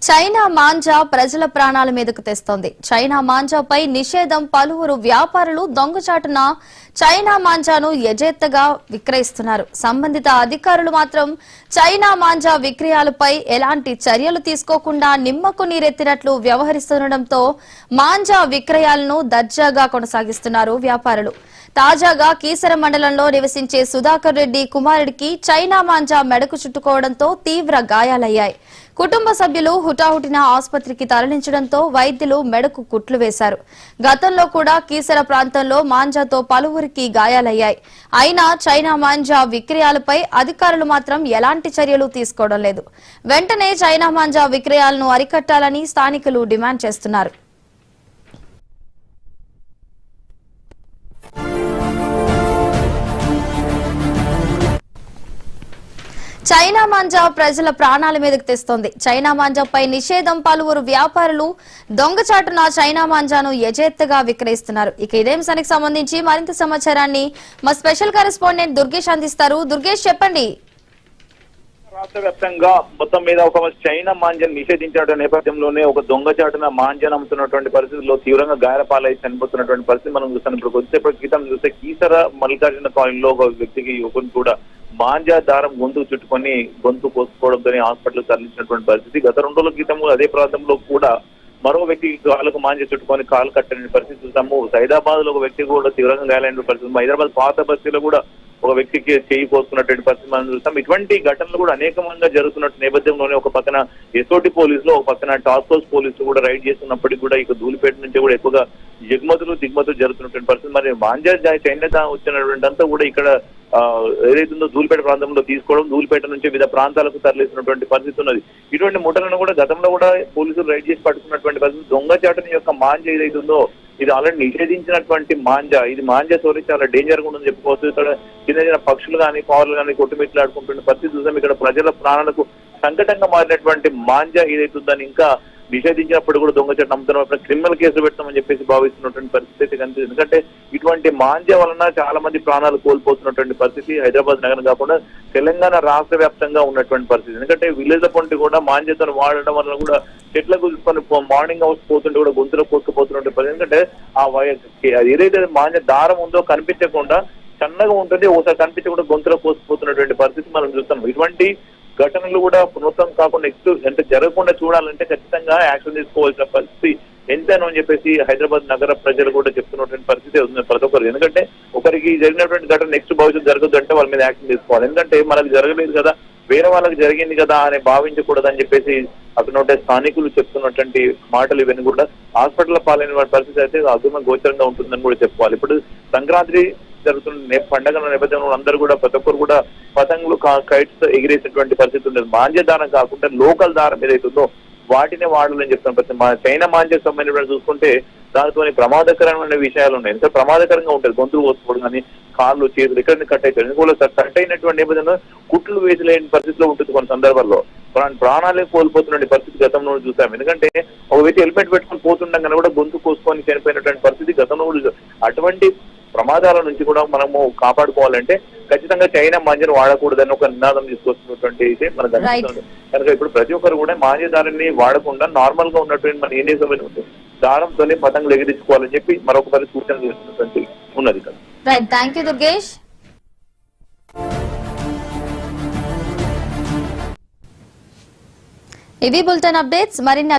China manja ప్రజల ప్రాణాల మీదకు తెస్తోంది. చైనా మాంజాపై నిషేధం పలువురు వ్యాపారులు దొంగచాటున చైనా మాంజాను యజేత్తగా విక్రయిస్తున్నారు. సంబంధిత అధికారులు మాత్రం చైనా మాంజా విక్రయాలపై ఎలాంటి చర్యలు తీసుకోకుండా నిమ్మకు నీరెత్తినట్లు వ్యవహరిస్తుండటంతో మాంజా విక్రయాలను దర్జాగా కొనసాగిస్తున్నారు వ్యాపారులు. తాజాగా కీసర మండలంలో నివసించే సుధాకర్ రెడ్డి కుమారుడికి చైనా మాంజా మెడకు చుట్టుకోవడంతో తీవ్ర గాయాలయ్యాయి. కుటుంబ సభ్యులు హుటాహుటిన ఆసుపత్రికి తరలించడంతో వైద్యులు మెడకు కుట్లు వేశారు. గతంలో కూడా కీసర ప్రాంతంలో మాంజాతో పలువురికి గాయాలయ్యాయి. అయినా చైనా మాంజా విక్రయాలపై అధికారులు మాత్రం ఎలాంటి చర్యలు తీసుకోవడం లేదు. వెంటనే చైనా మాంజా విక్రయాలను అరికట్టాలని స్థానికులు డిమాండ్ చేస్తున్నారు. చైనా మాంజా ప్రజల ప్రాణాల మీదకు తెస్తోంది. చైనా మాంజాపై నిషేధం పలువురు వ్యాపారులు దొంగచాటున చైనా మాంజాను యజేత్తగా విక్రయిస్తున్నారు. ఇక ఇదే అంశానికి సంబంధించి మరింత సమాచారాన్ని మా స్పెషల్ కరెస్పాండెంట్ దుర్గేష్ అందిస్తారు. దుర్గేష్, చెప్పండి. రాష్ట్ర వ్యాప్తంగా మొత్తం మీద ఒక చైనా మాంజాను నిషేధించిన నేపథ్యంలోనే ఒక దొంగచాటున మాంజాను అమ్ముతున్నటువంటి పరిస్థితుల్లో తీవ్రంగా గాయాలపాలై చనిపోతున్నటువంటి పరిస్థితి మనం చూస్తాం. ఇప్పుడు కొద్దిసేపటి క్రితం చూస్తే కీసర మల్లికార్జున కాలనీలో ఒక వ్యక్తికి యువకుని కూడా మాంజా దారం గొంతు చుట్టుకొని గొంతు కోసుకోవడంతో హాస్పిటల్ తరలించినటువంటి పరిస్థితి. గత 2 రోజుల క్రితం అదే ప్రాంతంలో కూడా మరో వ్యక్తి కాళ్ళకు మాంజా చుట్టుకొని కాలు కట్టిన పరిస్థితి చూసాము. హైదరాబాద్ లో ఒక వ్యక్తి కూడా తీవ్రంగా గాయాలైన పరిస్థితి. హైదరాబాద్ పాత బస్తీలో కూడా ఒక వ్యక్తికి చేయి కోసుకున్నటువంటి పరిస్థితి మనం చూస్తాం. ఇటువంటి ఘటనలు కూడా అనేకమంగా జరుగుతున్నట్టు నేపథ్యంలోనే ఒక పక్కన ఎస్ఓటి పోలీసులు, ఒక పక్కన టాస్క్ ఫోర్స్ పోలీసులు కూడా రైడ్ చేస్తున్నప్పటికీ కూడా ఇక ధూళిపేట నుంచి కూడా ఎక్కువగా దిగుమతులు జరుగుతున్నటువంటి పరిస్థితి. మరి మాంజా చైనా వచ్చినటువంటి అంతా కూడా ఇక్కడ ఏదైతుందో ధూళిపేట ప్రాంతంలో తీసుకోవడం, ధూళిపేట నుంచి వివిధ ప్రాంతాలకు తరలిస్తున్నటువంటి పరిస్థితి ఉన్నది. ఇటువంటి ముఠలను కూడా గతంలో కూడా పోలీసులు రైడ్ చేసి పట్టుకున్నటువంటి పరిస్థితి. దొంగచాటుని యొక్క మాంజా ఏదైతుందో ఇది ఆల్రెడీ నిషేధించినటువంటి మాంజా. ఇది మాంజా తోరి చాలా డేంజర్ గా ఉందని చెప్పుకోవచ్చు. ఇక్కడ చిన్న చిన్న పక్షులు కానీ పౌరులు కానీ కొట్టుమిట్లాడుకుంటున్న పరిస్థితి చూసాం. ఇక్కడ ప్రజల ప్రాణాలకు సంకటంగా మారినటువంటి మాంజా ఏదైతుందని ఇంకా నిషేధించినప్పుడు కూడా దొంగచాటు అమ్ముతున్నప్పుడు క్రిమినల్ కేసులు పెట్టామని చెప్పేసి భావిస్తున్నటువంటి పరిస్థితి కనిపిస్తుంది. ఎందుకంటే ఇటువంటి మాంజా వలన చాలా మంది ప్రాణాలు కోల్పోతున్నటువంటి పరిస్థితి హైదరాబాద్ నగరం కాకుండా తెలంగాణ రాష్ట్ర వ్యాప్తంగా ఉన్నటువంటి పరిస్థితి. ఎందుకంటే విలేజ్ పొంటి కూడా మాంజాతో వాడడం వల్ల కూడా చెట్లకు చూసుకొని మార్నింగ్ అవర్స్ పోతుంటే కూడా గొంతులో కోసుకుపోతున్నటువంటి పరిస్థితి. ఎందుకంటే ఏదైతే మాంజా దారం ఉందో కనిపించకుండా సన్నగా ఉంటుంది, ఒకసారి కనిపించకుండా గొంతులో కోసుకుపోతున్నటువంటి పరిస్థితి మనం చూస్తాం. ఇటువంటి ఘటనలు కూడా పునరుద్ధం కాకుండా నెక్స్ట్ అంటే జరగకుండా చూడాలంటే ఖచ్చితంగా యాక్షన్ తీసుకోవాల్సిన పరిస్థితి ఎంతనో అని చెప్పేసి హైదరాబాద్ నగర ప్రజలు కూడా చెప్తున్నటువంటి పరిస్థితి ఉంది ప్రతి ఒక్కరు. ఎందుకంటే ఒకరికి జరిగినటువంటి ఘటన నెక్స్ట్ భవిష్యత్తు జరగదు అంటే వాళ్ళ మీద యాక్షన్ తీసుకోవాలి. ఎందుకంటే మనకు జరగలేదు కదా, వేరే వాళ్ళకి జరిగింది కదా అని భావించకూడదని చెప్పేసి అక్కడ స్థానికులు చెప్తున్నటువంటి మాటలు ఇవన్నీ కూడా హాస్పిటల్ పాలైన పరిస్థితి అయితే అదుమ గోచరంగా ఉంటుందని కూడా చెప్పుకోవాలి. ఇప్పుడు సంక్రాంతి జరుగుతున్న పండుగ నేపథ్యంలో అందరూ కూడా ప్రతి ఒక్కరు కూడా పతంగులు కైట్స్ ఎగిరేసేటువంటి పరిస్థితి ఉండదు. మాంజా దారం కాకుండా లోకల్ దారం ఏదైతుందో వాటినే వాడాలని చెప్తున్న చైనా మాంజాకు సంబంధించిన చూసుకుంటే దానితో ప్రమాదకరమైన విషయాలు ఉన్నాయి. ఎంత ప్రమాదకరంగా ఉంటుంది, గొంతులు కోసుకోవడం కానీ కాళ్ళు చేతులు ఎక్కడిని కట్ అవుతారు. ఎందుకు కట్ అయినటువంటి నేపథ్యంలో కుట్లు వేసలేని పరిస్థితిలో ఉంటుంది. కొన్ని సందర్భాల్లో ప్రాణాలే కోల్పోతున్న పరిస్థితి గతంలో చూసాం. ఎందుకంటే ఒక వ్యక్తి హెల్మెట్ పెట్టుకుని పోతుండగానే కూడా గొంతు కోసుకొని చనిపోయినటువంటి పరిస్థితి గతంలో కూడా. అటువంటి ప్రమాదాల నుంచి కూడా మనము కాపాడుకోవాలంటే ఖచ్చితంగా చైనా మాంజాను వాడకూడదని ఒక నినాదం తీసుకొస్తున్నటువంటి అయితే మనకు అనిపిస్తుంది. కనుక ఇప్పుడు ప్రతి ఒక్కరు కూడా మాంజా దారాన్ని వాడకుండా నార్మల్ గా ఉన్నటువంటి మన ఏం చేసే దారంతోనే పతంగులు ఎగిరించుకోవాలని చెప్పి మరొకసారి సూచన చేస్తున్నటువంటి ఉన్నది కదా. Right, thank you Durgesh. ఇవి బులెటిన్ అప్డేట్స్. మరిన్ని